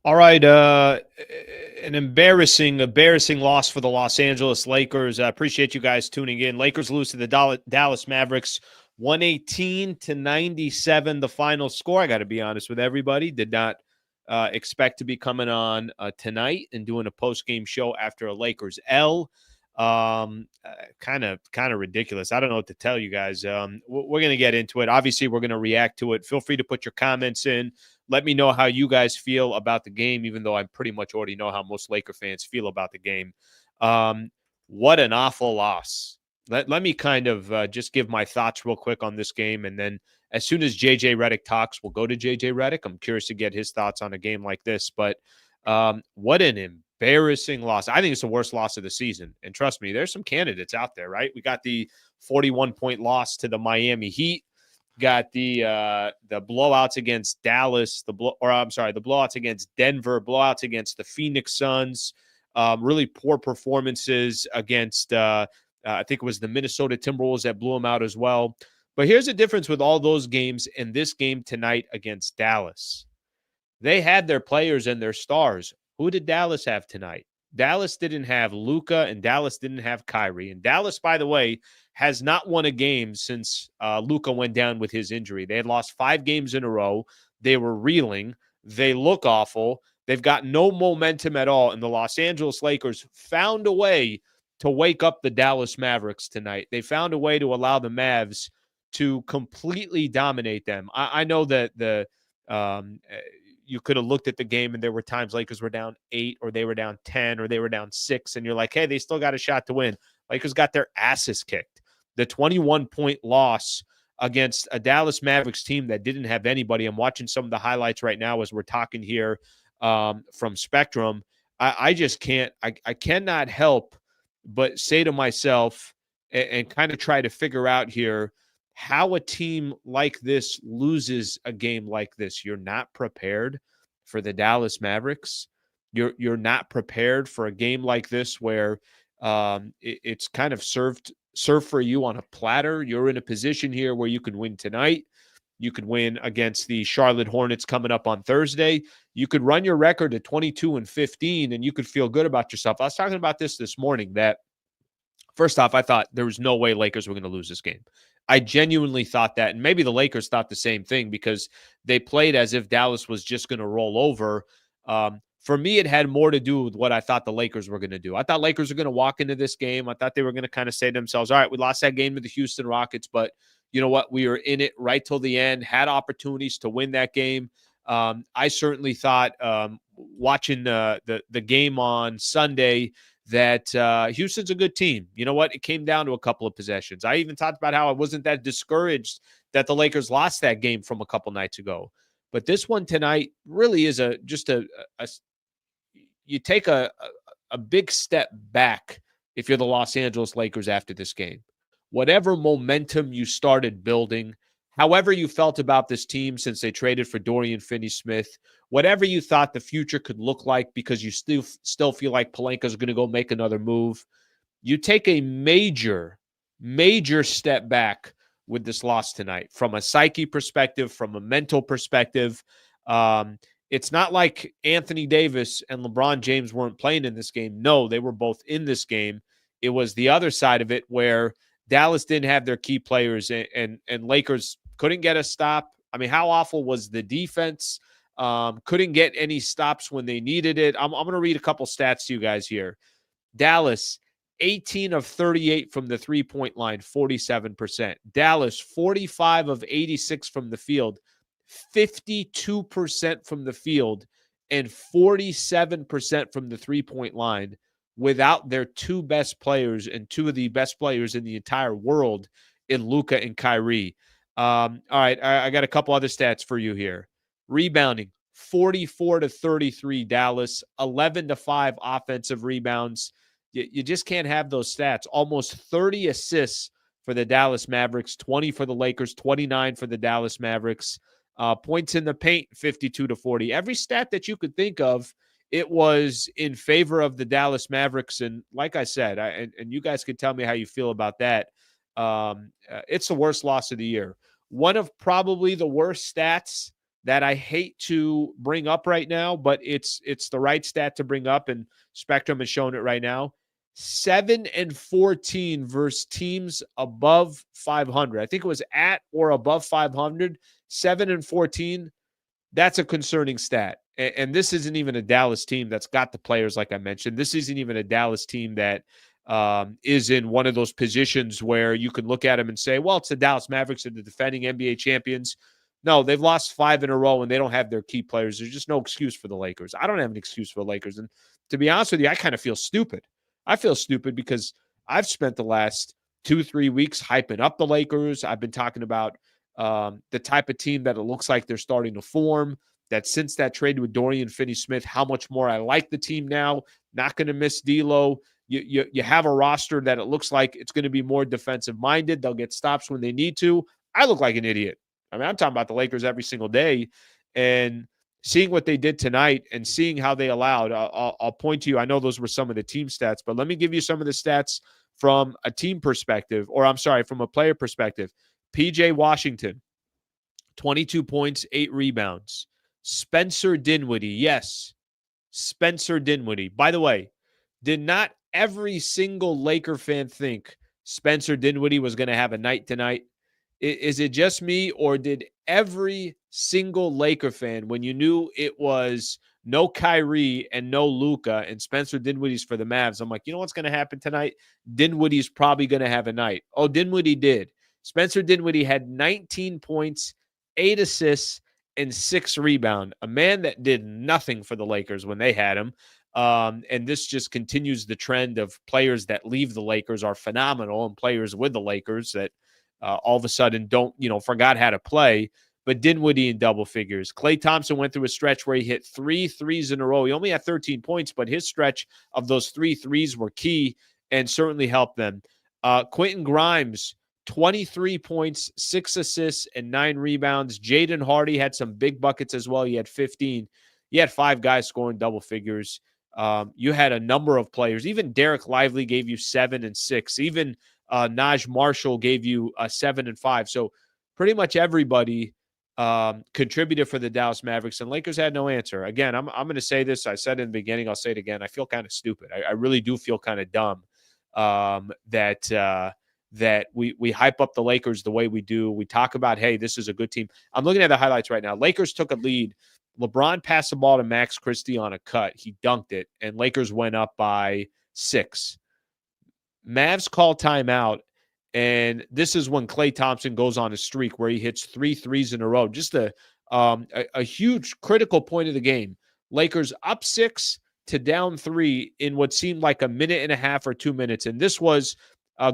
All right, an embarrassing loss for the Los Angeles Lakers. I appreciate you guys tuning in. Lakers lose to the Dallas Mavericks, 118-97. The final score. I got to be honest with everybody. Did not expect to be coming on tonight and doing a post game show after a Lakers L. Kind of ridiculous. I don't know what to tell you guys. We're going to get into it. Obviously, we're going to react to it. Feel free to put your comments in. Let me know how you guys feel about the game, even though I pretty much already know how most Laker fans feel about the game. What an awful loss. Let me kind of just give my thoughts real quick on this game. And then as soon as JJ Redick talks, we'll go to JJ Redick. I'm curious to get his thoughts on a game like this. But what an embarrassing loss. I think it's the worst loss of the season. And trust me, there's some candidates out there, right? We got the 41-point loss to the Miami Heat. Got the blowouts against Dallas, the blowouts against Denver, blowouts against the Phoenix Suns, really poor performances against I think it was the Minnesota Timberwolves that blew them out as well. But here's the difference with all those games and this game tonight against Dallas. They had their players and their stars. Who did Dallas have tonight? Dallas didn't have Luka and Dallas didn't have Kyrie. And Dallas, by the way, has not won a game since Luka went down with his injury. They had lost 5 games in a row. They were reeling. They look awful. They've got no momentum at all. And the Los Angeles Lakers found a way to wake up the Dallas Mavericks tonight. They found a way to allow the Mavs to completely dominate them. I know that you could have looked at the game and there were times Lakers were down 8 or they were down 10 or they were down 6 and you're like, hey, they still got a shot to win. Lakers got their asses kicked. The 21-point loss against a Dallas Mavericks team that didn't have anybody. I'm watching some of the highlights right now as we're talking here from Spectrum. I just can't, I cannot help but say to myself and kind of try to figure out here how a team like this loses a game like this. You're not prepared for the Dallas Mavericks. You're not prepared for a game like this where it's kind of served for you on a platter. You're in a position here where you can win tonight. You could win against the Charlotte Hornets coming up on Thursday. You could run your record at 22-15, and you could feel good about yourself. I was talking about this morning that first off, I thought there was no way Lakers were going to lose this game. I genuinely thought that, and maybe the Lakers thought the same thing because they played as if Dallas was just going to roll over. For me, it had more to do with what I thought the Lakers were going to do. I thought Lakers were going to walk into this game. I thought they were going to kind of say to themselves, all right, we lost that game to the Houston Rockets, but you know what? We were in it right till the end, had opportunities to win that game. I certainly thought watching the game on Sunday that Houston's a good team. You know what? It came down to a couple of possessions. I even talked about how I wasn't that discouraged that the Lakers lost that game from a couple nights ago. But this one tonight really is just a you take a big step back if you're the Los Angeles Lakers after this game. Whatever momentum you started building, however you felt about this team since they traded for Dorian Finney-Smith, whatever you thought the future could look like because you still feel like Pelinka's going to go make another move, you take a major step back with this loss tonight from a psyche perspective, from a mental perspective. It's not like Anthony Davis and LeBron James weren't playing in this game. No, they were both in this game. It was the other side of it where Dallas didn't have their key players and Lakers couldn't get a stop. I mean, how awful was the defense? Couldn't get any stops when they needed it. I'm going to read a couple stats to you guys here. Dallas, 18 of 38 from the three-point line, 47%. Dallas, 45 of 86 from the field, 52% from the field, and 47% from the three-point line without their two best players and two of the best players in the entire world in Luka and Kyrie. All right, I got a couple other stats for you here. Rebounding, 44-33 Dallas, 11-5 offensive rebounds. You just can't have those stats. Almost 30 assists for the Dallas Mavericks, 20 for the Lakers, 29 for the Dallas Mavericks. Points in the paint, 52-40. Every stat that you could think of, it was in favor of the Dallas Mavericks. And like I said, and you guys can tell me how you feel about that. It's the worst loss of the year. One of probably the worst stats that I hate to bring up right now, but it's the right stat to bring up, and Spectrum has shown it right now. 7-14 versus teams above 500. I think it was at or above 500. 7-14. That's a concerning stat. And this isn't even a Dallas team that's got the players like I mentioned. This isn't even a Dallas team that is in one of those positions where you can look at them and say, well, it's the Dallas Mavericks and the defending NBA champions. No, they've lost 5 in a row and they don't have their key players. There's just no excuse for the Lakers. I don't have an excuse for the Lakers. And to be honest with you, I kind of feel stupid. I feel stupid because I've spent the last 2-3 weeks hyping up the Lakers. I've been talking about the type of team that it looks like they're starting to form, that since that trade with Dorian Finney-Smith, how much more I like the team now. Not going to miss D'Lo. You have a roster that it looks like it's going to be more defensive-minded. They'll get stops when they need to. I look like an idiot. I mean, I'm talking about the Lakers every single day. And seeing what they did tonight and seeing how they allowed, I'll point to you. I know those were some of the team stats, but let me give you some of the stats from a team perspective, or I'm sorry, from a player perspective. PJ Washington, 22 points, 8 rebounds. Spencer Dinwiddie, yes, Spencer Dinwiddie. By the way, did not every single Laker fan think Spencer Dinwiddie was going to have a night tonight? Is it just me, or did every single Laker fan, when you knew it was no Kyrie and no Luka and Spencer Dinwiddie's for the Mavs, I'm like, you know what's going to happen tonight? Dinwiddie's probably going to have a night. Oh, Dinwiddie did. Spencer Dinwiddie had 19 points, 8 assists, and 6 rebounds. A man that did nothing for the Lakers when they had him. And this just continues the trend of players that leave the Lakers are phenomenal and players with the Lakers that all of a sudden forgot how to play. But Dinwiddie in double figures. Klay Thompson went through a stretch where he hit 3 threes in a row. He only had 13 points, but his stretch of those 3 threes were key and certainly helped them. Quentin Grimes, 23 points, 6 assists, and 9 rebounds. Jaden Hardy had some big buckets as well. He had 15. You had 5 guys scoring double figures. You had a number of players. Even Derek Lively gave you 7 and 6. Even Naj Marshall gave you 7 and 5. So pretty much everybody contributed for the Dallas Mavericks, and Lakers had no answer. Again, I'm going to say this. I said in the beginning. I'll say it again. I feel kind of stupid. I really do feel kind of dumb that we hype up the Lakers the way we do. We talk about, hey, this is a good team. I'm looking at the highlights right now. Lakers took a lead. LeBron passed the ball to Max Christie on a cut. He dunked it, and Lakers went up by 6. Mavs call timeout, and this is when Klay Thompson goes on a streak where he hits 3 threes in a row. Just a huge critical point of the game. Lakers up 6 to down 3 in what seemed like a minute and a half or 2 minutes, and this was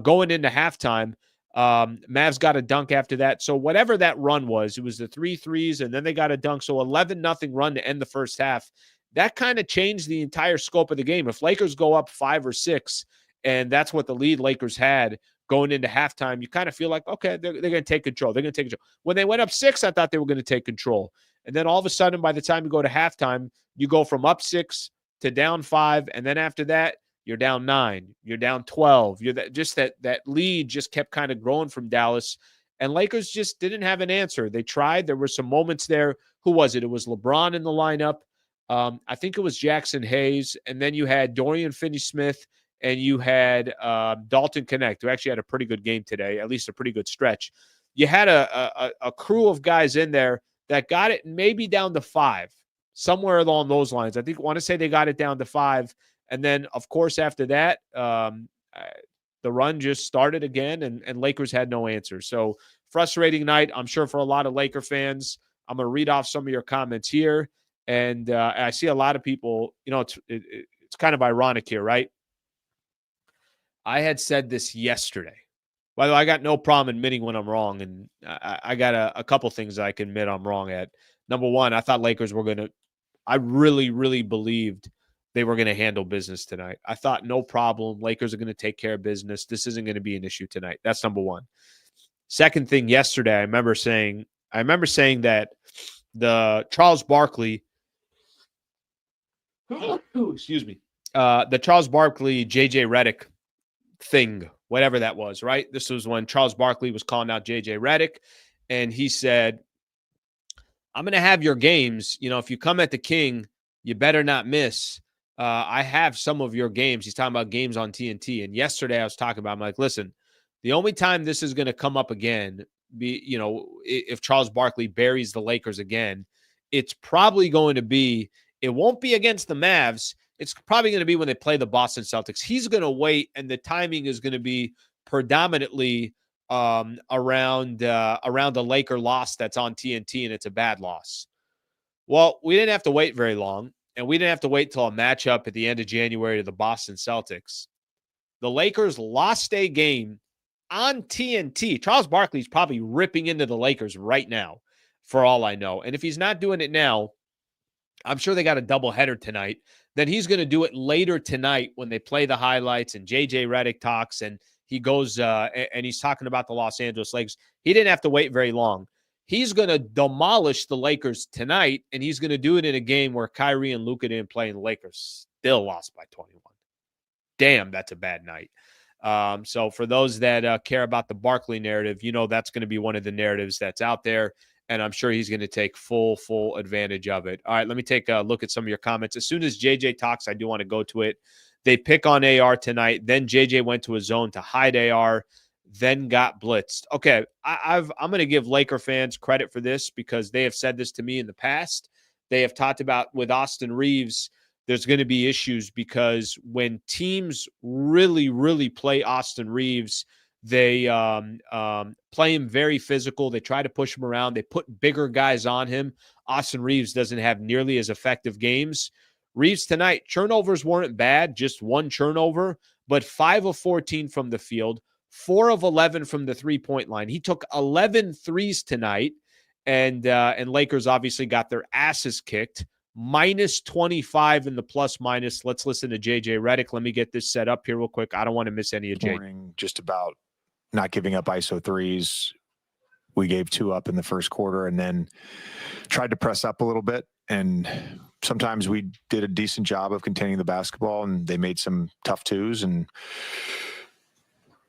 going into halftime. Mavs got a dunk after that. So whatever that run was, it was the 3 threes, and then they got a dunk. So 11-0 run to end the first half. That kind of changed the entire scope of the game. If Lakers go up 5 or 6, and that's what the lead Lakers had going into halftime, you kind of feel like, okay, they're going to take control. They're going to take control. When they went up 6, I thought they were going to take control. And then all of a sudden, by the time you go to halftime, you go from up 6 to down 5. And then after that, you're down 9. You're down 12. That lead just kept kind of growing from Dallas. And Lakers just didn't have an answer. They tried. There were some moments there. Who was it? It was LeBron in the lineup. I think it was Jackson Hayes. And then you had Dorian Finney-Smith. And you had Dalton Connect, who actually had a pretty good game today, at least a pretty good stretch. You had a crew of guys in there that got it maybe down to 5, somewhere along those lines. I want to say they got it down to 5. And then, of course, after that, the run just started again, and Lakers had no answer. So frustrating night, I'm sure, for a lot of Laker fans. I'm going to read off some of your comments here. And I see a lot of people, it's kind of ironic here, right? I had said this yesterday. By the way, I got no problem admitting when I'm wrong, and I got a couple things that I can admit I'm wrong at. Number one, I thought Lakers were going to – I really, really believed they were going to handle business tonight. I thought no problem. Lakers are going to take care of business. This isn't going to be an issue tonight. That's number one. Second thing, yesterday, I remember saying that the Charles Barkley excuse me, the Charles Barkley, JJ Redick thing, whatever that was, right? This was when Charles Barkley was calling out JJ Redick, and he said, I'm going to have your games. If you come at the King, you better not miss. I have some of your games. He's talking about games on TNT. And yesterday I was talking about, I'm like, listen, the only time this is going to come up again, if Charles Barkley buries the Lakers again, it's probably going to be, it won't be against the Mavs. It's probably going to be when they play the Boston Celtics. He's going to wait, and the timing is going to be predominantly around a Laker loss that's on TNT, and it's a bad loss. Well, we didn't have to wait very long, and we didn't have to wait till a matchup at the end of January to the Boston Celtics. The Lakers lost a game on TNT. Charles Barkley's probably ripping into the Lakers right now, for all I know. And if he's not doing it now, I'm sure they got a doubleheader tonight. Then he's going to do it later tonight when they play the highlights and JJ Redick talks and he goes and he's talking about the Los Angeles Lakers. He didn't have to wait very long. He's going to demolish the Lakers tonight, and he's going to do it in a game where Kyrie and Luka didn't play, and the Lakers still lost by 21. Damn, that's a bad night. So for those that care about the Barkley narrative, that's going to be one of the narratives that's out there, and I'm sure he's going to take full advantage of it. All right, let me take a look at some of your comments. As soon as JJ talks, I do want to go to it. They pick on AR tonight. Then JJ went to a zone to hide AR, then got blitzed. Okay, I'm going to give Laker fans credit for this because they have said this to me in the past. They have talked about with Austin Reeves, there's going to be issues because when teams really play Austin Reeves, they play him very physical. They try to push him around. They put bigger guys on him. Austin Reeves doesn't have nearly as effective games. Reeves tonight, turnovers weren't bad, just one turnover, but 5 of 14 from the field, 4 of 11 from the three-point line. He took 11 threes tonight, and Lakers obviously got their asses kicked. Minus 25 in the plus minus. Let's listen to JJ Redick. Let me get this set up here real quick. I don't want to miss any of JJ. Just about not giving up ISO threes. We gave 2 up in the first quarter and then tried to press up a little bit. And sometimes we did a decent job of containing the basketball, and they made some tough twos. And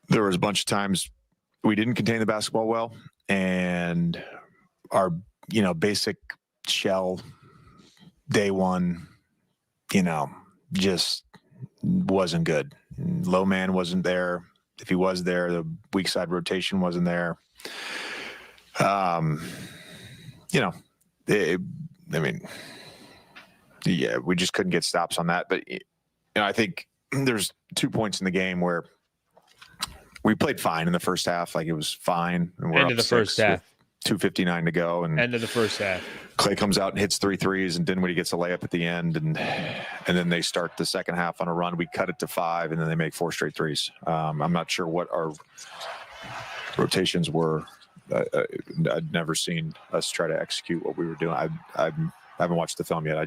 there was a bunch of times we didn't contain the basketball well. And our, basic shell day one, just wasn't good. Low man wasn't there. If he was there, the weak side rotation wasn't there. We just couldn't get stops on that. But I think there's 2 points in the game where we played fine in the first half. Like, it was fine. And we're end of the first half. 2:59 to go, and end of the first half. Clay comes out and hits 3 threes, and Dinwiddie gets a layup at the end, and then they start the second half on a run. We cut it to 5, and then they make 4 straight threes. I'm not sure what our rotations were. I'd never seen us try to execute what we were doing. I haven't watched the film yet.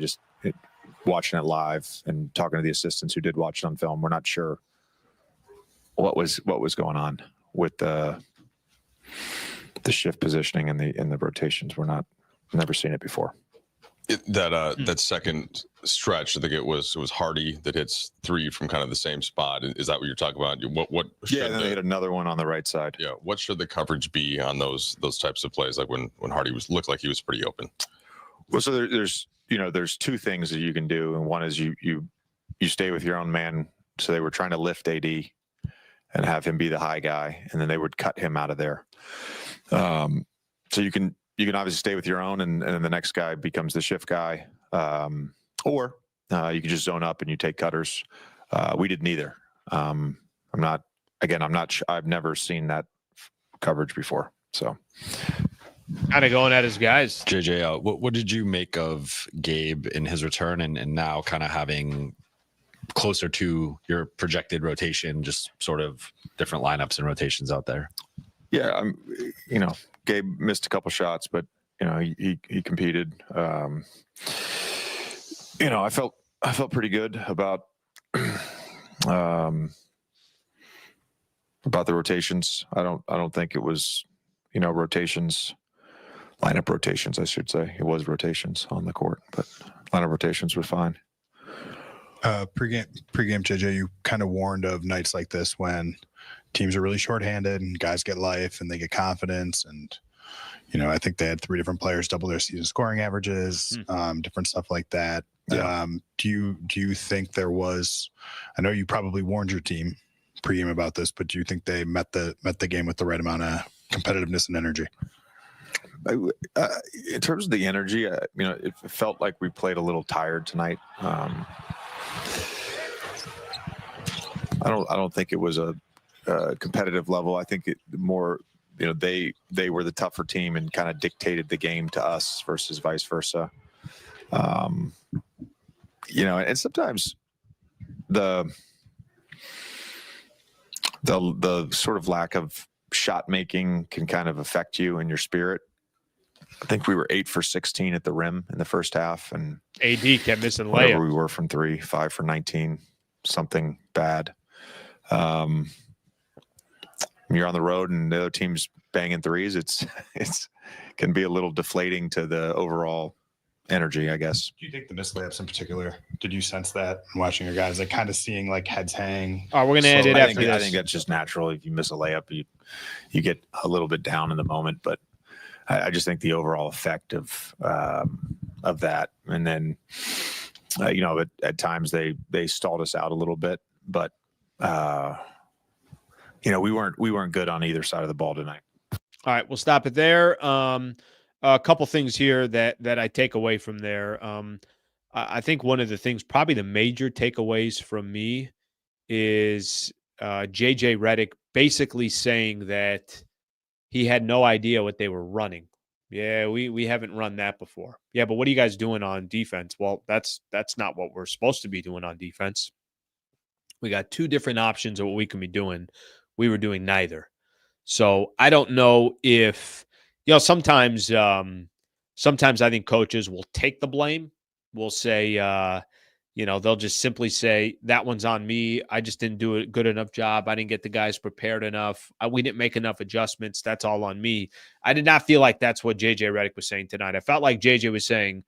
Watching it live and talking to the assistants who did watch it on film. We're not sure what was going on with the shift positioning and the rotations. Never seen it before. That second stretch, I think it was Hardy that hits 3 from kind of the same spot. Is that what you're talking about? What? Yeah, and then they hit another one on the right side. Yeah. What should the coverage be on those types of plays? Like when Hardy looked like he was pretty open. Well, so there's 2 things that you can do, and one is you stay with your own man. So they were trying to lift AD and have him be the high guy, and then they would cut him out of there. So you can obviously stay with your own, and then the next guy becomes the shift guy, or you can just zone up and you take cutters. We did neither. I've never seen that coverage before. So kind of going at his guys. JJ, what did you make of Gabe in his return and now kind of having closer to your projected rotation, just sort of different lineups and rotations out there? Yeah, Gabe missed a couple shots, but he competed. I felt pretty good about the rotations. I don't think it was rotations, lineup rotations, I should say. It was rotations on the court, but lineup rotations were fine. Pre-game, JJ, you kind of warned of nights like this when teams are really shorthanded and guys get life and they get confidence and I think they had 3 different players double their season scoring averages, different stuff like that. Yeah. Do you think there was? I know you probably warned your team pregame about this, but do you think they met the game with the right amount of competitiveness and energy? In terms of the energy, it felt like we played a little tired tonight. I don't think it was a competitive level. I think it more, they were the tougher team and kind of dictated the game to us versus vice versa. And sometimes the sort of lack of shot making can kind of affect you and your spirit. I think we were 8 for 16 at the rim in the first half, and AD kept missing whatever layups. we were from 3, 5 for 19, something bad. You're on the road and the other team's banging threes. It's can be a little deflating to the overall energy, I guess. Do you think the missed layups in particular? Did you sense that in watching your guys, like kind of seeing like heads hang? All right, we're gonna end it after this. I think that's just natural. If you miss a layup, you get a little bit down in the moment, but I just think the overall effect of that, and then at times they stalled us out a little bit, but we weren't good on either side of the ball tonight. All right, we'll stop it there. A couple things here that I take away from there. I think one of the things, probably the major takeaways from me, is JJ Redick basically saying that he had no idea what they were running. Yeah, we haven't run that before. Yeah, but what are you guys doing on defense? Well, that's not what we're supposed to be doing on defense. We got 2 different options of what we can be doing. We were doing neither. So I don't know if, sometimes I think coaches will take the blame. We'll say, they'll just simply say, that one's on me. I just didn't do a good enough job. I didn't get the guys prepared enough. We didn't make enough adjustments. That's all on me. I did not feel like that's what JJ Redick was saying tonight. I felt like JJ was saying,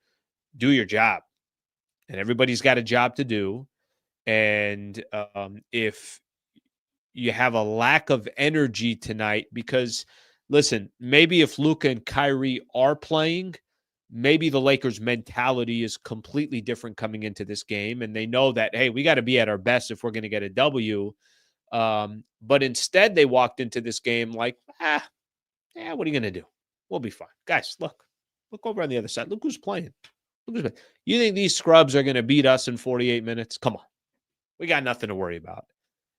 do your job. And everybody's got a job to do. And if you have a lack of energy tonight, because listen, maybe if Luka and Kyrie are playing, maybe the Lakers' mentality is completely different coming into this game. And they know that, hey, we got to be at our best if we're going to get a W. But instead, they walked into this game like, what are you going to do? We'll be fine. Guys, look over on the other side. Look who's playing. You think these scrubs are going to beat us in 48 minutes? Come on. We got nothing to worry about.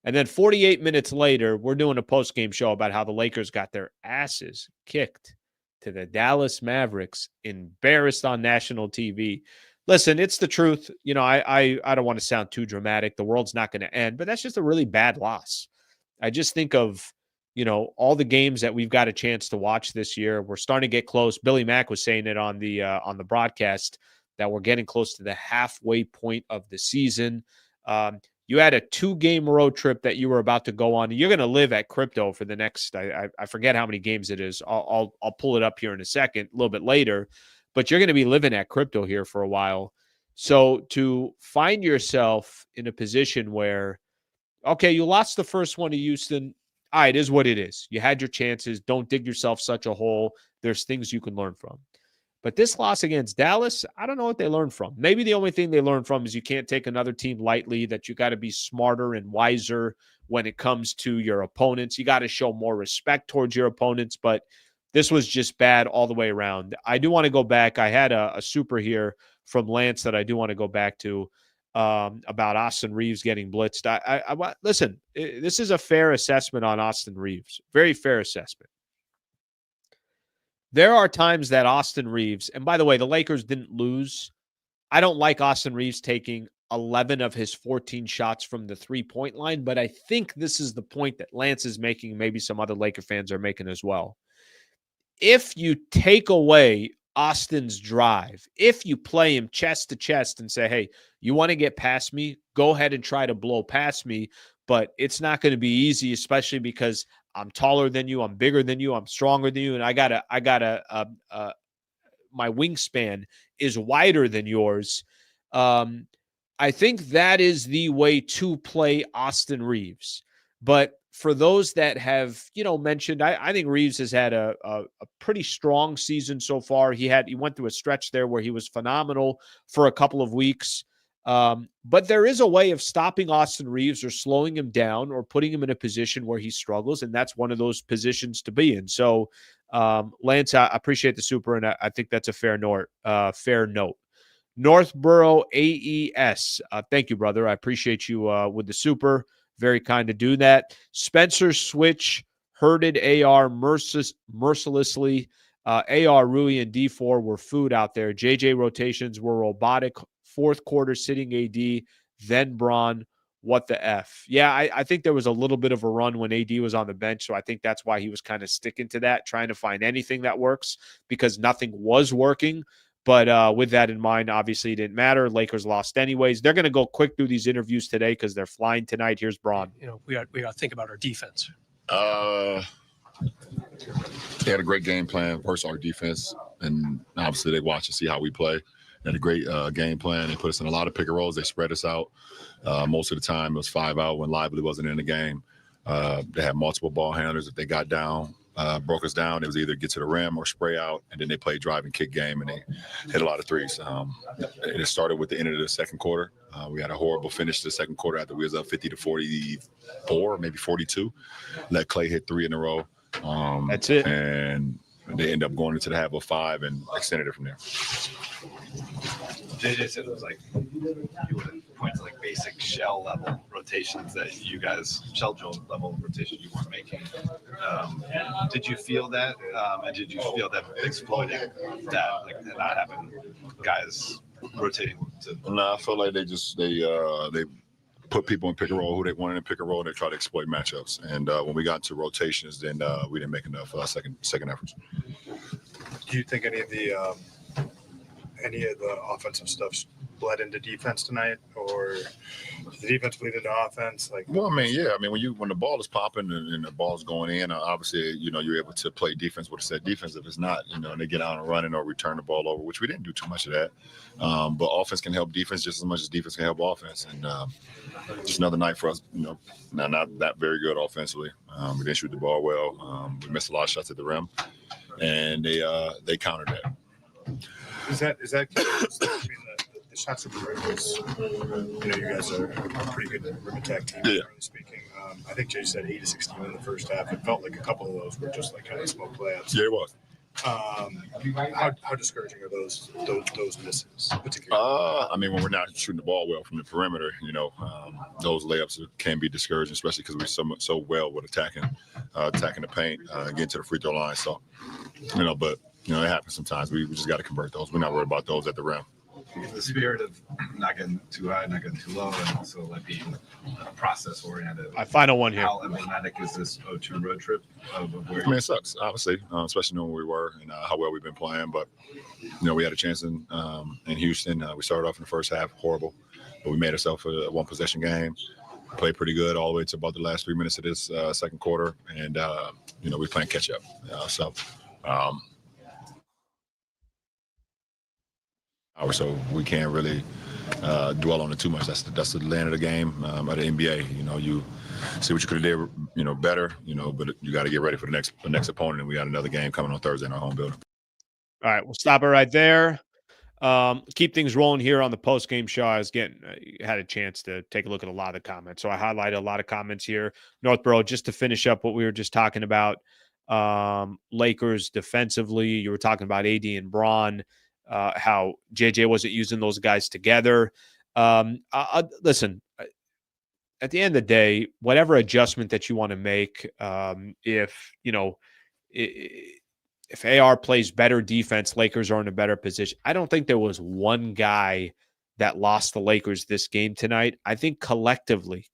And then 48 minutes later, we're doing a post-game show about how the Lakers got their asses kicked to the Dallas Mavericks, embarrassed on national TV. Listen, it's the truth. I don't want to sound too dramatic. The world's not going to end, but that's just a really bad loss. I just think of, all the games that we've got a chance to watch this year. We're starting to get close. Billy Mack was saying it on the broadcast that we're getting close to the halfway point of the season. You had a 2-game road trip that you were about to go on. You're going to live at crypto for the next, I forget how many games it is. I'll pull it up here in a second, a little bit later, but you're going to be living at crypto here for a while. So to find yourself in a position where, okay, you lost the first one to Houston. All right, it is what it is. You had your chances. Don't dig yourself such a hole. There's things you can learn from. But this loss against Dallas, I don't know what they learned from. Maybe the only thing they learned from is you can't take another team lightly, that you got to be smarter and wiser when it comes to your opponents. You got to show more respect towards your opponents, but this was just bad all the way around. I do want to go back. I had a super here from Lance that I do want to go back to about Austin Reeves getting blitzed. I listen, this is a fair assessment on Austin Reeves. Very fair assessment. There are times that Austin Reeves, and by the way, the Lakers didn't lose. I don't like Austin Reeves taking 11 of his 14 shots from the three-point line, but I think this is the point that Lance is making, maybe some other Laker fans are making as well. If you take away Austin's drive, if you play him chest to chest and say, hey, you want to get past me, go ahead and try to blow past me, but it's not going to be easy, especially because I'm taller than you, I'm bigger than you, I'm stronger than you, and my wingspan is wider than yours. I think that is the way to play Austin Reeves. But for those that have, mentioned, I think Reeves has had a pretty strong season so far. He went through a stretch there where he was phenomenal for a couple of weeks. But there is a way of stopping Austin Reeves or slowing him down or putting him in a position where he struggles, and that's one of those positions to be in. So, Lance, I appreciate the super, and I think that's a fair note. Northborough AES. Thank you, brother. I appreciate you with the super. Very kind to do that. Spencer Switch, herded AR mercilessly. AR, Rui, and D4 were food out there. JJ rotations were robotic. Fourth quarter sitting AD, then Braun. What the F? Yeah, I think there was a little bit of a run when AD was on the bench, so I think that's why he was kind of sticking to that, trying to find anything that works because nothing was working. But with that in mind, obviously it didn't matter. Lakers lost anyways. They're going to go quick through these interviews today because they're flying tonight. Here's Braun. We got to think about our defense. They had a great game plan versus our defense, and obviously they watch and see how we play. They had a great game plan. They put us in a lot of pick and rolls. They spread us out. Most of the time it was 5 out when Lively wasn't in the game. They had multiple ball handlers. If they got down, broke us down, it was either get to the rim or spray out, and then they played drive and kick game, and they hit a lot of threes. It started with the end of the second quarter. We had a horrible finish to the second quarter after we was up 50-44, maybe 42. Let Clay hit 3 in a row. That's it. And they end up going into the half of 5 and extended it from there. JJ said it was like you would point to like basic shell level rotations that you guys shell drill level rotation you weren't making. Did you feel that? And did you feel that exploiting that, like that not having guys rotating to? No, I feel like they put people in pick and roll who they wanted in pick and roll, and they try to exploit matchups. And when we got to rotations, then we didn't make enough second efforts. Do you think any of the offensive stuff bled into defense tonight, or did the defense bleed into offense? Well, I mean, when the ball is popping and the ball's going in, obviously, you're able to play defense with a set defense. If it's not, and they get out and running or return the ball over, which we didn't do too much of that. But offense can help defense just as much as defense can help offense. And just another night for us, not that very good offensively. We didn't shoot the ball well. We missed a lot of shots at the rim, and they countered that. Is that the shots at the rim was, you guys are a pretty good rim attack team, generally speaking. I think Jay said 8 of 16 in the first half. It felt like a couple of those were just like kind of smoke layups. Yeah, it was. How discouraging are those misses, particularly? I mean, when we're not shooting the ball well from the perimeter, those layups can be discouraging, especially because we're so well with attacking the paint, getting to the free throw line. So, but it happens sometimes. We just got to convert those. We're not worried about those at the rim. The spirit of not getting too high, not getting too low, and also like being process oriented. Final one here. How emblematic is this O2 road trip of where? I mean, it sucks, obviously, especially knowing where we were and how well we've been playing. But we had a chance in Houston. We started off in the first half horrible, but we made ourselves a one possession game. Played pretty good all the way to about the last 3 minutes of this second quarter, and we're playing catch up. So we can't really dwell on it too much. That's the land of the game at the NBA. You see what you could have did, better. But you got to get ready for the next opponent. And we got another game coming on Thursday in our home building. All right, we'll stop it right there. Keep things rolling here on the post game show. I had a chance to take a look at a lot of the comments, so I highlighted a lot of comments here. Northborough, just to finish up what we were just talking about. Lakers defensively, you were talking about AD and Braun. How JJ wasn't using those guys together. Listen, at the end of the day, whatever adjustment that you want to make, if AR plays better defense, Lakers are in a better position. I don't think there was one guy that lost the Lakers this game tonight. I think collectively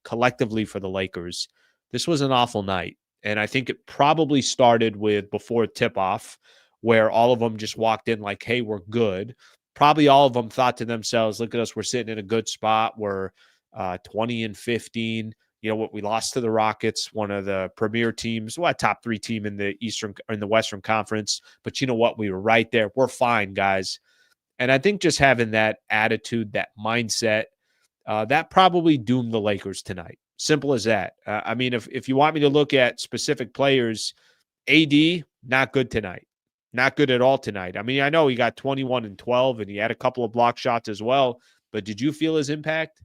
for the Lakers, this was an awful night. And I think it probably started with before tip-off, where all of them just walked in like, hey, we're good. Probably all of them thought to themselves, look at us, we're sitting in a good spot. We're 20-15. We lost to the Rockets, one of the premier teams, top 3 team in the Western Conference. But you know what? We were right there. We're fine, guys. And I think just having that attitude, that mindset, that probably doomed the Lakers tonight. Simple as that. I mean, if you want me to look at specific players, AD, not good tonight. Not good at all tonight. I mean, I know he got 21 and 12, and he had a couple of block shots as well, but did you feel his impact?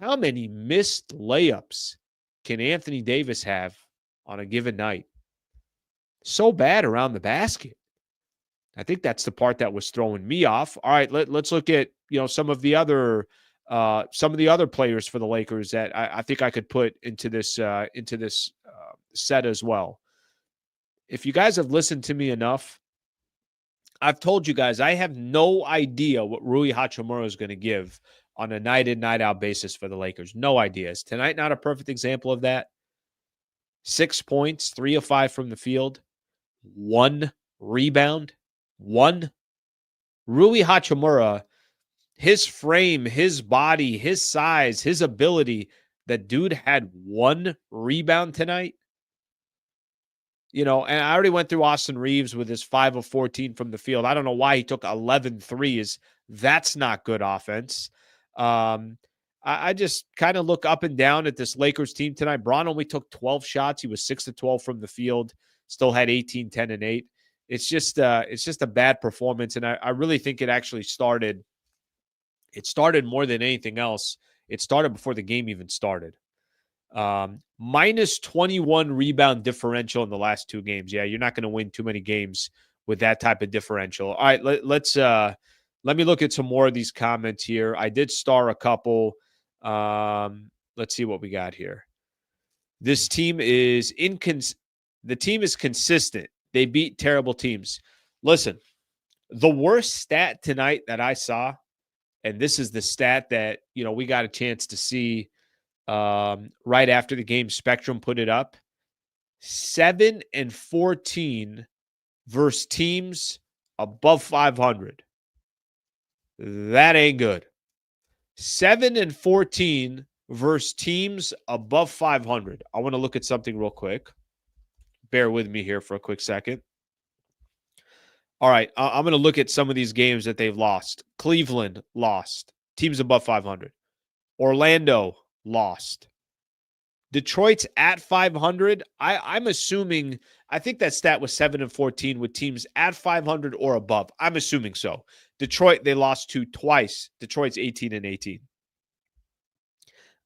How many missed layups can Anthony Davis have on a given night? So bad around the basket. I think that's the part that was throwing me off. All right, let's look at some of the other players for the Lakers that I think I could put into this set as well. If you guys have listened to me enough, I've told you guys I have no idea what Rui Hachimura is going to give on a night in, night out basis for the Lakers. No idea. Is tonight not a perfect example of that? 6 points, 3 of 5 from the field, 1 rebound, 1. Rui Hachimura, his frame, his body, his size, his ability, that dude had 1 rebound tonight. And I already went through Austin Reeves with his 5 of 14 from the field. I don't know why he took 11 threes. That's not good offense. I just kind of look up and down at this Lakers team tonight. Braun only took 12 shots. He was 6 of 12 from the field, still had 18, 10, and 8. It's just a bad performance, and I really think it actually started. It started more than anything else. It started before the game even started. Minus 21 rebound differential in the last 2 games. Yeah, you're not going to win too many games with that type of differential. All right, let me look at some more of these comments here. I did star a couple. Let's see what we got here. This team is the team is consistent. They beat terrible teams. Listen, the worst stat tonight that I saw, and this is the stat that we got a chance to see right after the game. Spectrum put it up. 7 and 14 versus teams above 500. That ain't good. 7 and 14 versus teams above 500. I want to look at something real quick. Bear with me here for a quick second. All right, I'm going to look at some of these games that they've lost. Cleveland lost. Teams above 500. Orlando lost. Detroit's at 500. I'm assuming, I think that stat was 7 and 14 with teams at 500 or above. I'm assuming so. Detroit, they lost to twice. Detroit's 18 and 18.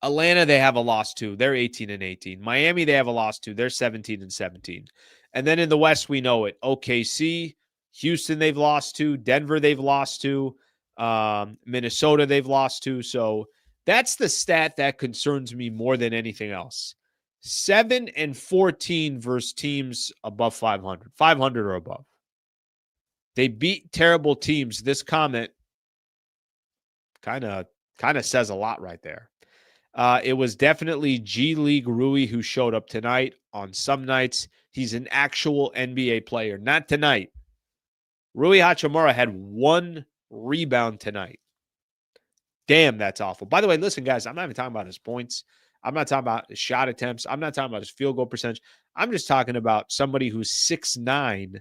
Atlanta, they have a loss to. They're 18 and 18. Miami, they have a loss to. They're 17 and 17. And then in the West, we know it. OKC, Houston, they've lost to. Denver, they've lost to. Minnesota, they've lost to. So that's the stat that concerns me more than anything else. 7 and 14 versus teams above 500. 500 or above. They beat terrible teams. This comment kind of says a lot right there. It was definitely G League Rui who showed up tonight. On some nights, he's an actual NBA player. Not tonight. Rui Hachimura had 1 rebound tonight. Damn, that's awful. By the way, listen, guys, I'm not even talking about his points. I'm not talking about his shot attempts. I'm not talking about his field goal percentage. I'm just talking about somebody who's 6'9",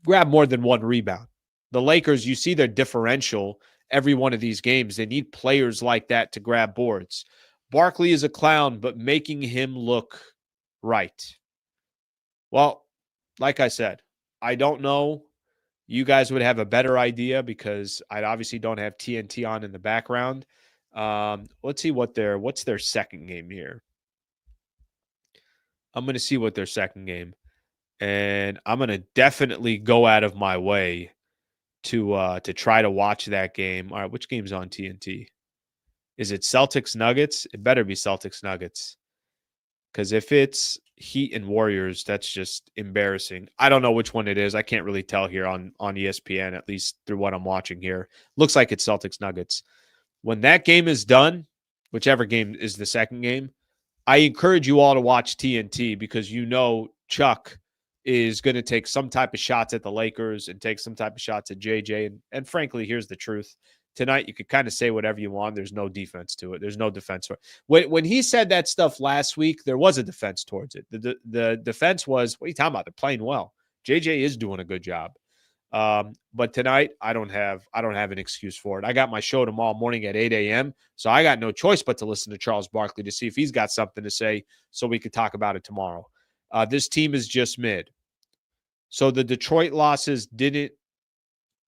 grab more than 1 rebound. The Lakers, you see their differential every one of these games. They need players like that to grab boards. Barkley is a clown, but making him look right. Well, like I said, I don't know. You guys would have a better idea because I obviously don't have TNT on in the background. Let's see what's their second game here. I'm going to see what their second game. And I'm going to definitely go out of my way to try to watch that game. All right, which game's on TNT? Is it Celtics Nuggets? It better be Celtics Nuggets. Because if it's Heat and Warriors, that's just embarrassing. I don't know which one it is. I can't really tell here on ESPN, at least through what I'm watching here. Looks like it's Celtics Nuggets. When that game is done, whichever game is the second game, I encourage you all to watch TNT because Chuck is going to take some type of shots at the Lakers and take some type of shots at JJ. And frankly, here's the truth. Tonight, you could kind of say whatever you want. There's no defense to it. There's no defense for it. When he said that stuff last week, there was a defense towards it. The defense was, what are you talking about? They're playing well. JJ is doing a good job. But tonight, I don't have an excuse for it. I got my show tomorrow morning at 8 a.m., so I got no choice but to listen to Charles Barkley to see if he's got something to say so we could talk about it tomorrow. This team is just mid. So the Detroit losses didn't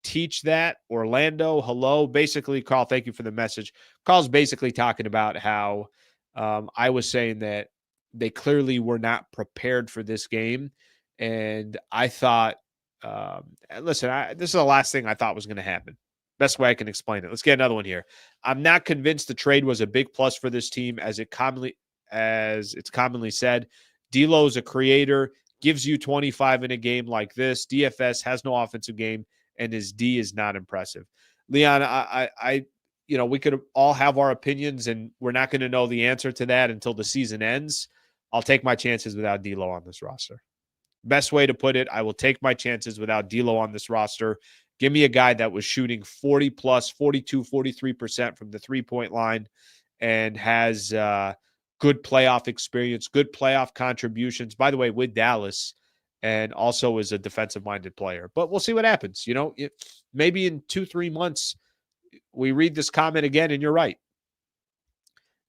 teach that. Orlando, hello. Basically, Carl, thank you for the message. Carl's basically talking about how I was saying that they clearly were not prepared for this game. And I thought, listen, this is the last thing I thought was going to happen. Best way I can explain it. Let's get another one here. I'm not convinced the trade was a big plus for this team, as it's commonly said. D'Lo is a creator, gives you 25 in a game like this. DFS has no offensive game, and his D is not impressive. Leon, I we could all have our opinions, and we're not going to know the answer to that until the season ends. I'll take my chances without D'Lo on this roster. Best way to put it, I will take my chances without D'Lo on this roster. Give me a guy that was shooting 40 plus, 42, 43% from the three-point line and has good playoff experience, good playoff contributions, by the way, with Dallas, and also is a defensive-minded player. But we'll see what happens. Maybe in 2-3 months, we read this comment again, and you're right.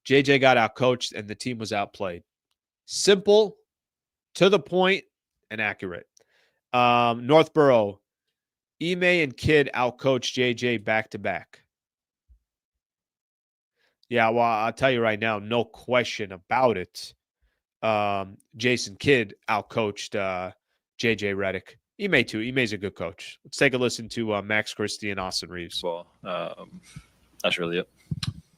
JJ got outcoached, and the team was outplayed. Simple, to the point, and accurate. Northborough, Ime and Kidd outcoached JJ back-to-back. Yeah, well, I'll tell you right now, no question about it. Jason Kidd outcoached JJ Redick. Ime too. Ime's a good coach. Let's take a listen to Max Christie and Austin Reeves. Well, that's really it.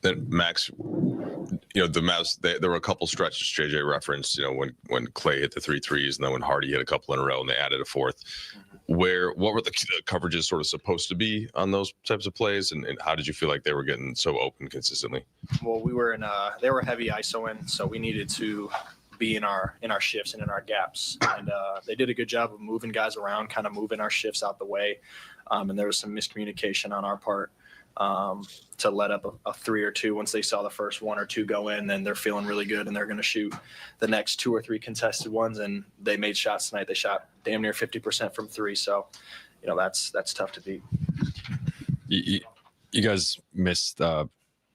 Then Max, the Mavs, there were a couple stretches JJ referenced, when Clay hit the 3 threes and then when Hardy hit a couple in a row and they added a fourth. What were the coverages sort of supposed to be on those types of plays, and how did you feel like they were getting so open consistently? Well, we were they were heavy ISO in, so we needed to be in our shifts and in our gaps, and they did a good job of moving guys around, kind of moving our shifts out the way, and there was some miscommunication on our part to let up a 3 or 2 once they saw the first 1 or 2 go in. Then they're feeling really good and they're going to shoot the next 2 or 3 contested ones, and they made shots tonight. They shot damn near 50% from 3, so that's tough to beat. You guys missed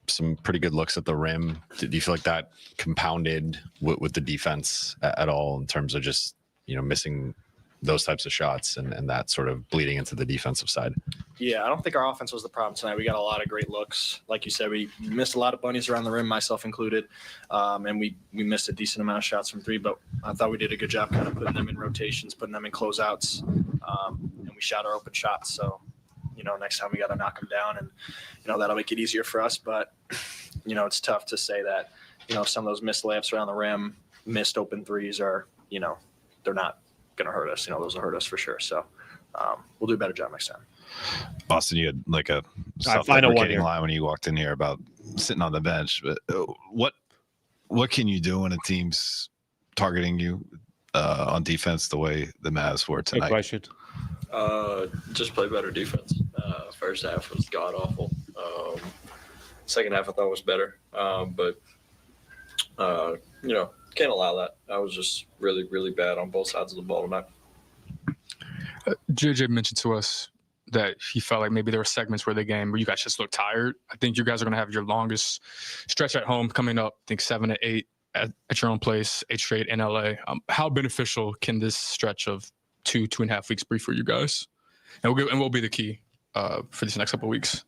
some pretty good looks at the rim. Do you feel like that compounded with the defense at all in terms of just missing those types of shots and that sort of bleeding into the defensive side? Yeah, I don't think our offense was the problem tonight. We got a lot of great looks. Like you said, we missed a lot of bunnies around the rim, myself included, and we missed a decent amount of shots from 3, but I thought we did a good job kind of putting them in rotations, putting them in closeouts, and we shot our open shots. So, next time we got to knock them down, and, that'll make it easier for us. But, it's tough to say that, some of those missed layups around the rim, missed open threes are, they're not going to hurt us. Those will hurt us for sure. So we'll do a better job next time. Austin, you had like a final self-deprecating line when you walked in here about sitting on the bench. But what can you do when a team's targeting you on defense the way the Mavs were tonight? Good question. Just play better defense. First half was god awful. Second half I thought was better, but can't allow that. I was just really, really bad on both sides of the ball tonight. JJ mentioned to us that he felt like maybe there were segments where the game where you guys just looked tired. I think you guys are going to have your longest stretch at home coming up. I think 7 to 8 at your own place, 8 straight in LA. How beneficial can this stretch of 2.5 weeks be for you guys? And we'll be the key for these next couple of weeks.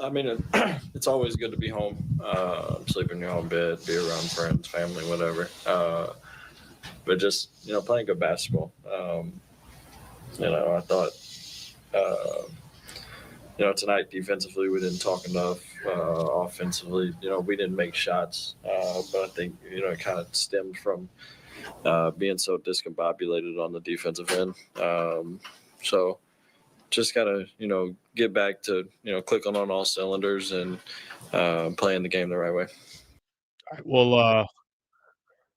I mean, it's always good to be home, sleep in your own bed, be around friends, family, whatever. But just, playing good basketball. I thought, tonight defensively we didn't talk enough. Offensively, we didn't make shots. But I think, it kind of stemmed from being so discombobulated on the defensive end. So just got to, get back to, clicking on all cylinders and playing the game the right way. All right, we'll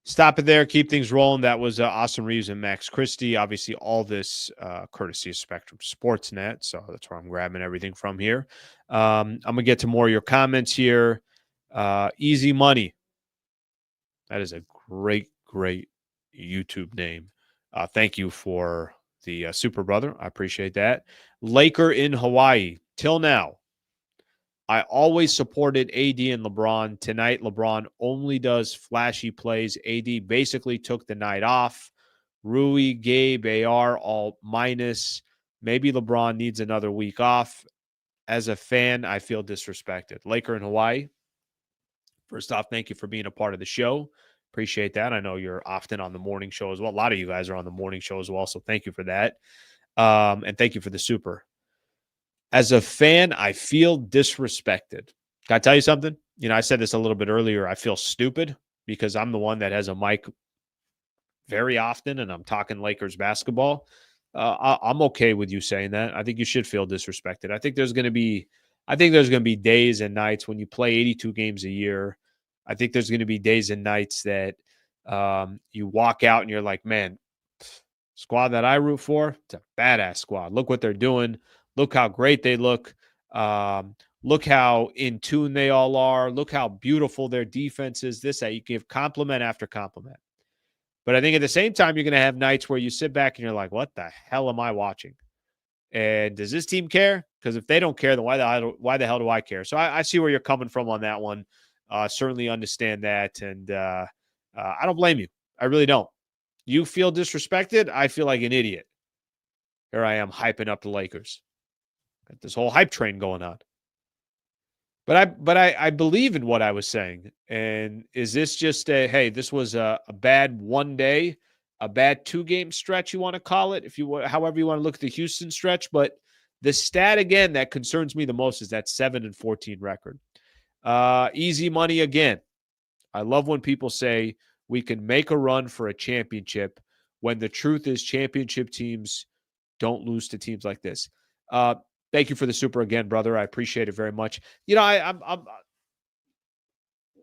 stop it there. Keep things rolling. That was Austin Reeves and Max Christie. Obviously, all this courtesy of Spectrum Sportsnet. So that's where I'm grabbing everything from here. I'm going to get to more of your comments here. Easy Money. That is a great, great YouTube name. Thank you for the super brother. I appreciate that. Laker in Hawaii. Till now, I always supported AD and LeBron. Tonight, LeBron only does flashy plays. AD basically took the night off. Rui, Gabe, AR, all minus. Maybe LeBron needs another week off. As a fan, I feel disrespected. Laker in Hawaii. First off, thank you for being a part of the show. Appreciate that. I know you're often on the morning show as well. A lot of you guys are on the morning show as well, so thank you for that. And thank you for the super. As a fan, I feel disrespected. Can I tell you something? You know, I said this a little bit earlier. I feel stupid because I'm the one that has a mic very often, and I'm talking Lakers basketball. I'm okay with you saying that. I think you should feel disrespected. I think there's going to be days and nights when you play 82 games a year. I think there's going to be days and nights that you walk out and you're like, man, squad that I root for, it's a badass squad. Look what they're doing. Look how great they look. Look how in tune they all are. Look how beautiful their defense is. That. You give compliment after compliment. But I think at the same time, you're going to have nights where you sit back and you're like, what the hell am I watching? And does this team care? Because if they don't care, then why the hell do I care? So I see where you're coming from on that one. Certainly understand that. And I don't blame you. I really don't. You feel disrespected. I feel like an idiot. Here I am hyping up the Lakers. Got this whole hype train going on. But I believe in what I was saying. And is this just this was a bad one day, a bad 2-game stretch, you want to call it, however you want to look at the Houston stretch. But the stat, again, that concerns me the most is that 7-14 record. Easy money again. I love when people say we can make a run for a championship when the truth is championship teams don't lose to teams like this. Thank you for the super again, brother. I appreciate it very much. You know, I'm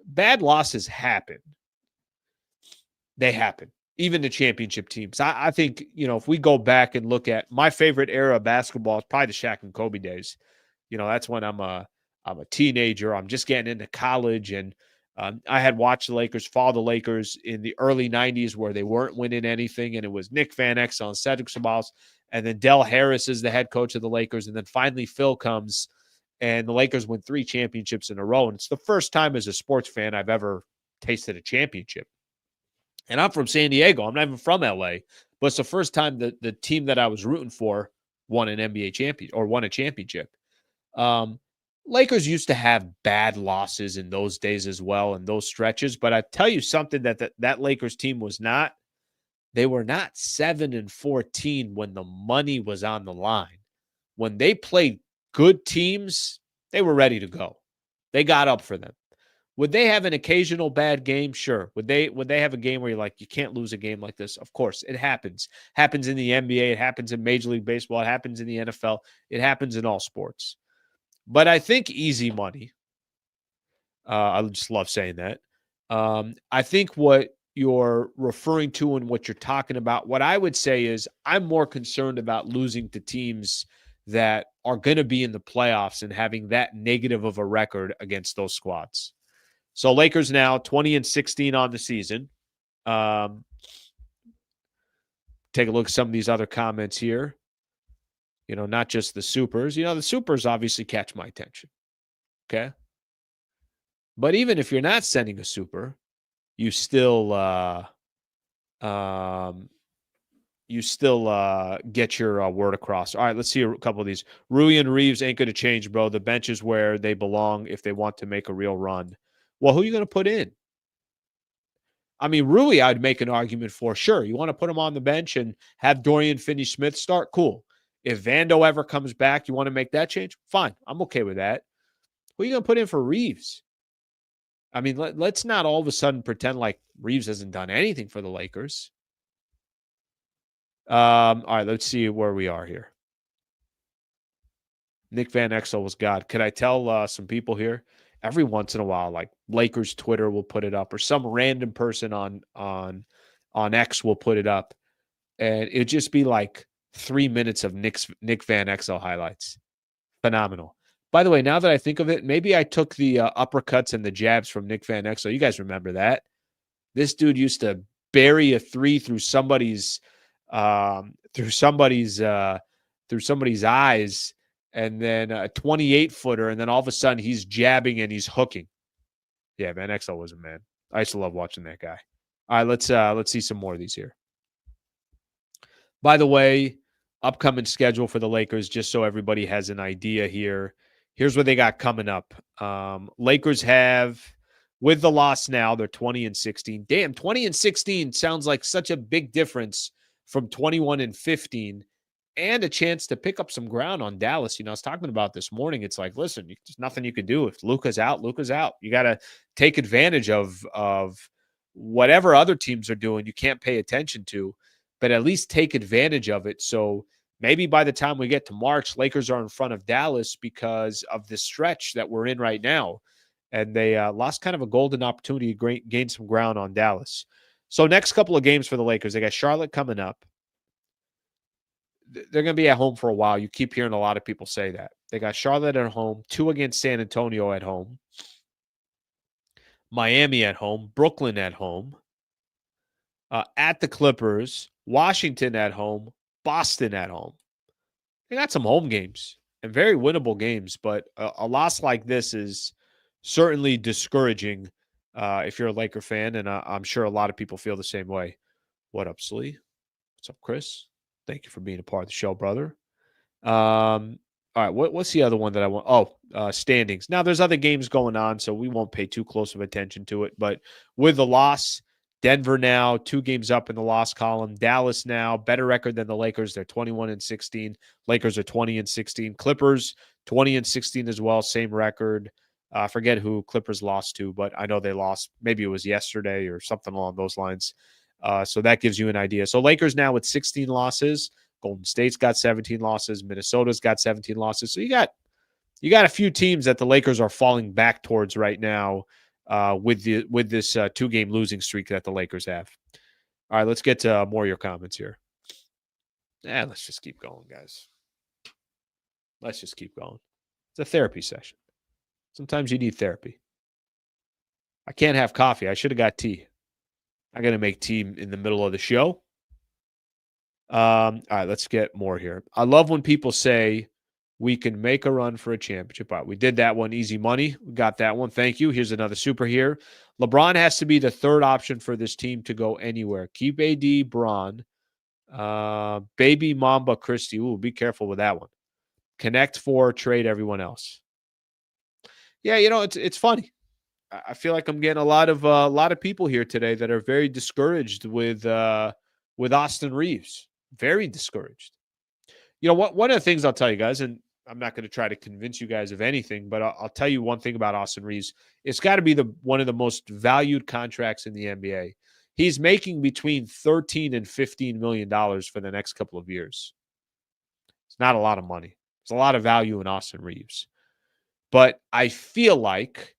bad losses happen. They happen. Even the championship teams. I think, you know, if we go back and look at my favorite era of basketball, it's probably the Shaq and Kobe days. You know, that's when I'm a teenager. I'm just getting into college, and I had watched the Lakers, follow the Lakers in the early 90s where they weren't winning anything, and it was Nick Van Exel and Cedric Ceballos. And then Del Harris is the head coach of the Lakers. And then finally Phil comes, and the Lakers win 3 championships in a row. And it's the first time as a sports fan I've ever tasted a championship. And I'm from San Diego. I'm not even from LA. But it's the first time that the team that I was rooting for won an NBA champion or won a championship. Lakers used to have bad losses in those days as well, in those stretches. But I tell you something that Lakers team was not. They were not 7-14 when the money was on the line. When they played good teams, they were ready to go. They got up for them. Would they have an occasional bad game? Sure. Would they have a game where you're like, you can't lose a game like this? Of course, it happens. Happens in the NBA. It happens in Major League Baseball. It happens in the NFL. It happens in all sports. But I think easy money. I just love saying that. I think what you're referring to and what you're talking about, what I would say is I'm more concerned about losing to teams that are going to be in the playoffs and having that negative of a record against those squads. So Lakers now 20-16 on the season. Take a look at some of these other comments here. You know, not just the supers. You know, the supers obviously catch my attention. Okay. But even if you're not sending a super, you still get your word across. All right, let's see a couple of these. Rui and Reeves ain't going to change, bro. The bench is where they belong if they want to make a real run. Well, who are you going to put in? I mean, Rui, I'd make an argument for. Sure, you want to put him on the bench and have Dorian Finney-Smith start? Cool. If Vando ever comes back, you want to make that change? Fine. I'm okay with that. Who are you going to put in for Reeves? I mean, let's not all of a sudden pretend like Reeves hasn't done anything for the Lakers. All right, let's see where we are here. Nick Van Exel was God. Could I tell some people here? Every once in a while, like Lakers Twitter will put it up, or some random person on X will put it up, and it'd just be like 3 minutes of Nick Van Exel highlights. Phenomenal. By the way, now that I think of it, maybe I took the uppercuts and the jabs from Nick Van Exel. You guys remember that? This dude used to bury a 3 through somebody's through somebody's eyes, and then a 28-footer, and then all of a sudden he's jabbing and he's hooking. Yeah, man, XL was a man. I used to love watching that guy. All right, let's see some more of these here. By the way, upcoming schedule for the Lakers, just so everybody has an idea here. Here's what they got coming up. Lakers have, with the loss now, they're 20-16. Damn, 20-16 sounds like such a big difference from 21-15, and a chance to pick up some ground on Dallas. You know, I was talking about this morning. It's like, listen, there's nothing you can do. If Luka's out, Luka's out. You got to take advantage of whatever other teams are doing. You can't pay attention to, but at least take advantage of it. So maybe by the time we get to March, Lakers are in front of Dallas because of the stretch that we're in right now. And they lost kind of a golden opportunity to gain some ground on Dallas. So next couple of games for the Lakers, they got Charlotte coming up. They're going to be at home for a while. You keep hearing a lot of people say that. They got Charlotte at home, 2 against San Antonio at home, Miami at home, Brooklyn at home, at the Clippers, Washington at home, Boston at home. They got some home games and very winnable games, but a loss like this is certainly discouraging if you're a Laker fan, and I'm sure a lot of people feel the same way. What up, Slee? What's up, Chris? Thank you for being a part of the show, brother. All right, what's the other one that I want? Oh, standings. Now, there's other games going on, so we won't pay too close of attention to it. But with the loss, Denver now 2 games up in the loss column. Dallas now better record than the Lakers. They're 21-16. Lakers are 20-16. Clippers 20-16 as well, same record. I forget who Clippers lost to, but I know they lost. Maybe it was yesterday or something along those lines. So that gives you an idea. So Lakers now with 16 losses. Golden State's got 17 losses. Minnesota's got 17 losses. So you got a few teams that the Lakers are falling back towards right now with this 2-game losing streak that the Lakers have. All right, let's get to more of your comments here. Let's just keep going, guys. Let's just keep going. It's a therapy session. Sometimes you need therapy. I can't have coffee. I should have got tea. I got to make tea in the middle of the show. All right, let's get more here. I love when people say we can make a run for a championship. All right, we did that one. Easy money. We got that one. Thank you. Here's another super here. LeBron has to be the third option for this team to go anywhere. Keep AD, Bron. Baby Mamba Christie. Ooh, be careful with that one. Connect 4, trade everyone else. Yeah, you know, it's funny. I feel like I'm getting a lot of people here today that are very discouraged with Austin Reeves. Very discouraged. You know what? One of the things I'll tell you guys, and I'm not going to try to convince you guys of anything, but I'll tell you one thing about Austin Reeves. It's got to be one of the most valued contracts in the NBA. He's making between $13 and $15 million for the next couple of years. It's not a lot of money. It's a lot of value in Austin Reeves. But I feel like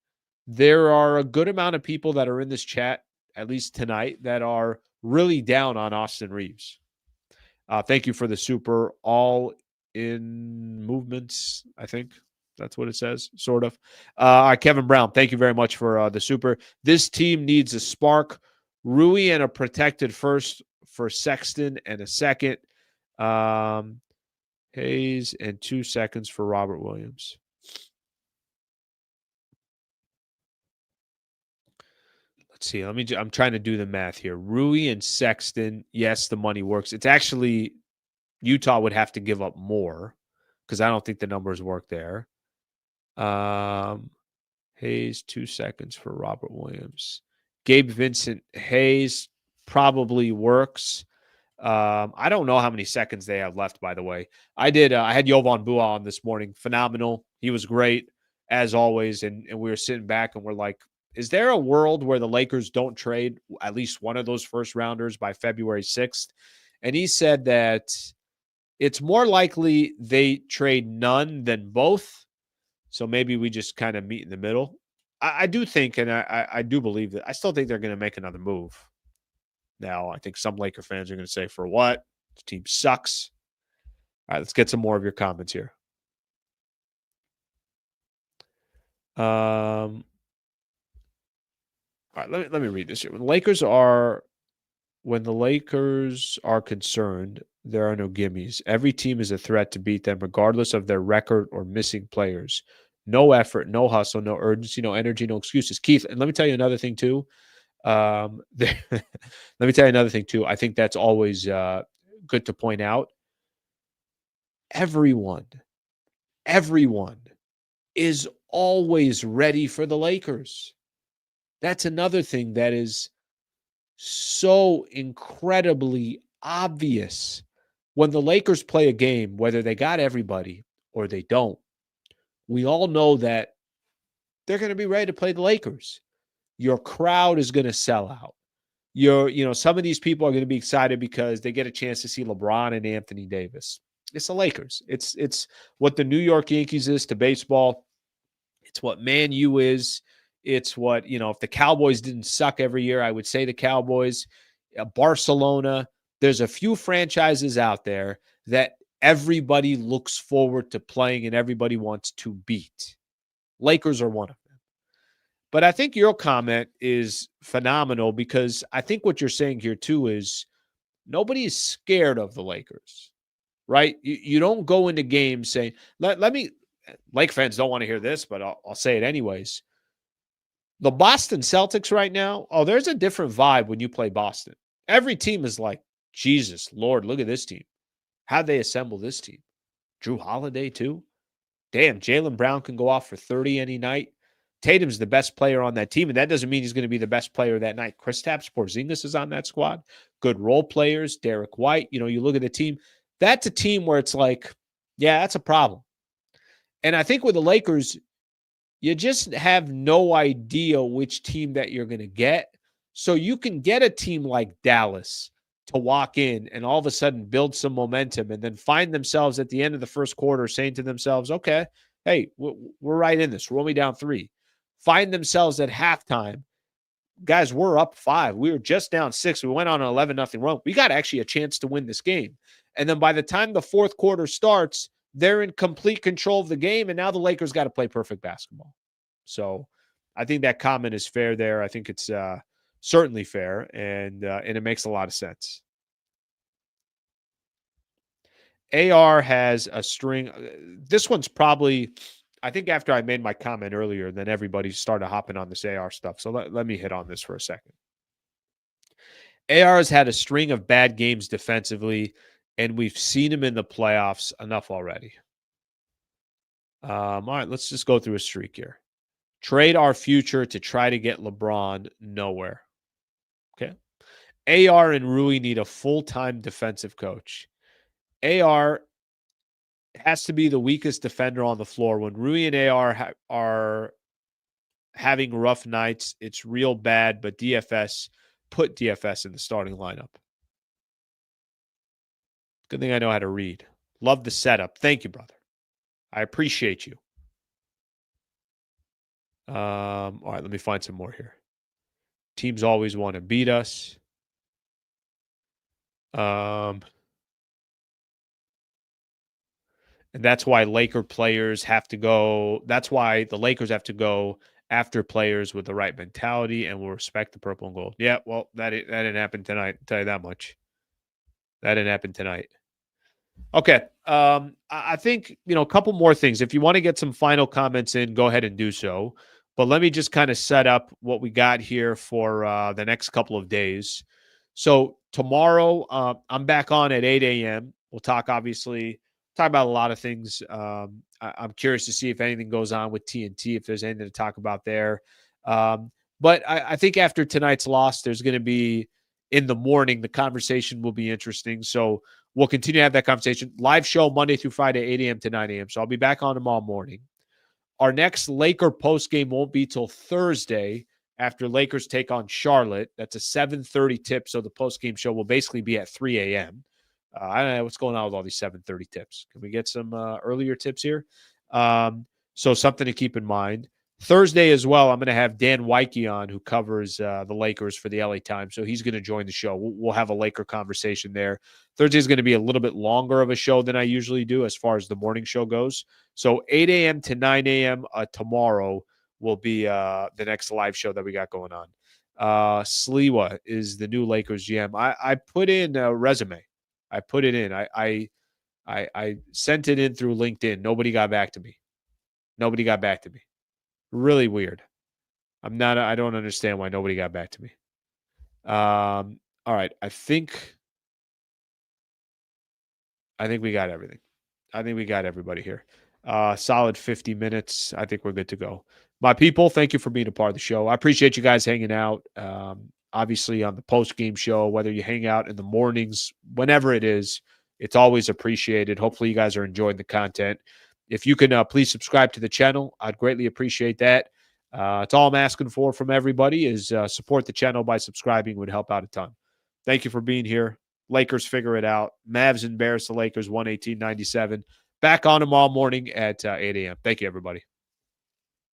there are a good amount of people that are in this chat, at least tonight, that are really down on Austin Reeves. Thank you for the super. All in movements, I think that's what it says, sort of. Kevin Brown, thank you very much for the super. This team needs a spark. Rui and a protected first for Sexton and a second. Hayes and 2 seconds for Robert Williams. Let's see. I'm trying to do the math here. Rui and Sexton. Yes, the money works. It's actually Utah would have to give up more because I don't think the numbers work there. Hayes, 2 seconds for Robert Williams. Gabe Vincent Hayes probably works. I don't know how many seconds they have left, by the way. I had Jovan Bua on this morning. Phenomenal. He was great, as always. And we were sitting back and we're like, is there a world where the Lakers don't trade at least one of those first rounders by February 6th? And he said that it's more likely they trade none than both. So maybe we just kind of meet in the middle. I do think, and I do believe that I still think they're going to make another move. Now, I think some Laker fans are going to say, for what? The team sucks. All right, let's get some more of your comments here. All right, let me read this here. When the Lakers are when the Lakers are concerned, there are no gimmies. Every team is a threat to beat them, regardless of their record or missing players. No effort, no hustle, no urgency, no energy, no excuses. Keith, and let me tell you another thing too. Let me tell you another thing too. I think that's always good to point out. Everyone is always ready for the Lakers. That's another thing that is so incredibly obvious. When the Lakers play a game, whether they got everybody or they don't, we all know that they're going to be ready to play the Lakers. Your crowd is going to sell out. Some of these people are going to be excited because they get a chance to see LeBron and Anthony Davis. It's the Lakers. It's what the New York Yankees is to baseball. It's what Man U is. It's what, if the Cowboys didn't suck every year, I would say the Cowboys, Barcelona. There's a few franchises out there that everybody looks forward to playing and everybody wants to beat. Lakers are one of them. But I think your comment is phenomenal because I think what you're saying here too is nobody is scared of the Lakers, right? You don't go into games saying, let me, Lake fans don't want to hear this, but I'll say it anyways. The Boston Celtics right now, there's a different vibe when you play Boston. Every team is like, Jesus, Lord, look at this team. How'd they assemble this team? Drew Holiday too? Damn, Jaylen Brown can go off for 30 any night. Tatum's the best player on that team, and that doesn't mean he's going to be the best player that night. Kristaps Porzingis is on that squad. Good role players, Derek White. You look at the team. That's a team where it's like, yeah, that's a problem. And I think with the Lakers, you just have no idea which team that you're going to get. So you can get a team like Dallas to walk in and all of a sudden build some momentum and then find themselves at the end of the first quarter saying to themselves, okay, hey, we're right in this. We're only down 3. Find themselves at halftime. Guys, we're up 5. We were just down 6. We went on an 11-0 run. We got actually a chance to win this game. And then by the time the fourth quarter starts, they're in complete control of the game, and now the Lakers got to play perfect basketball. So I think that comment is fair there. I think it's certainly fair, and it makes a lot of sense. AR has a string. This one's probably, I think after I made my comment earlier, then everybody started hopping on this AR stuff. So let me hit on this for a second. AR has had a string of bad games defensively, and we've seen him in the playoffs enough already. All right, let's just go through a streak here. Trade our future to try to get LeBron nowhere. Okay. AR and Rui need a full-time defensive coach. AR has to be the weakest defender on the floor. When Rui and AR are having rough nights, it's real bad, but put DFS in the starting lineup. Good thing I know how to read. Love the setup. Thank you, brother. I appreciate you. All right, let me find some more here. Teams always want to beat us. And that's why Laker players have to go. That's why the Lakers have to go after players with the right mentality and will respect the purple and gold. Yeah, well, that didn't happen tonight. I'll tell you that much. That didn't happen tonight. Okay. I think, a couple more things. If you want to get some final comments in, go ahead and do so. But let me just kind of set up what we got here for the next couple of days. So tomorrow, I'm back on at 8 a.m. We'll talk about a lot of things. I'm curious to see if anything goes on with TNT, if there's anything to talk about there. But I think after tonight's loss, there's going to be, in the morning, the conversation will be interesting. So we'll continue to have that conversation. Live show Monday through Friday, 8 a.m. to 9 a.m. So I'll be back on tomorrow morning. Our next Laker postgame won't be till Thursday after Lakers take on Charlotte. That's a 7:30 tip, so the postgame show will basically be at 3 a.m. I don't know what's going on with all these 7:30 tips. Can we get some earlier tips here? So something to keep in mind. Thursday as well, I'm going to have Dan Weike on, who covers the Lakers for the LA Times. So he's going to join the show. We'll have a Laker conversation there. Thursday is going to be a little bit longer of a show than I usually do as far as the morning show goes. So 8 a.m. to 9 a.m. Tomorrow will be the next live show that we got going on. Sliwa is the new Lakers GM. I put in a resume. I put it in. I sent it in through LinkedIn. Nobody got back to me. Nobody got back to me. Really weird. I don't understand why nobody got back to me. All right. I think we got everything. I think we got everybody here. Solid 50 minutes. I think we're good to go. My people, thank you for being a part of the show. I appreciate you guys hanging out. Obviously, on the post-game show, whether you hang out in the mornings, whenever it is, it's always appreciated. Hopefully, you guys are enjoying the content. If you can please subscribe to the channel, I'd greatly appreciate that. It's all I'm asking for from everybody is support the channel by subscribing. Would help out a ton. Thank you for being here. Lakers figure it out. Mavs embarrass the Lakers 118-97. Back on tomorrow morning at 8 a.m. Thank you, everybody.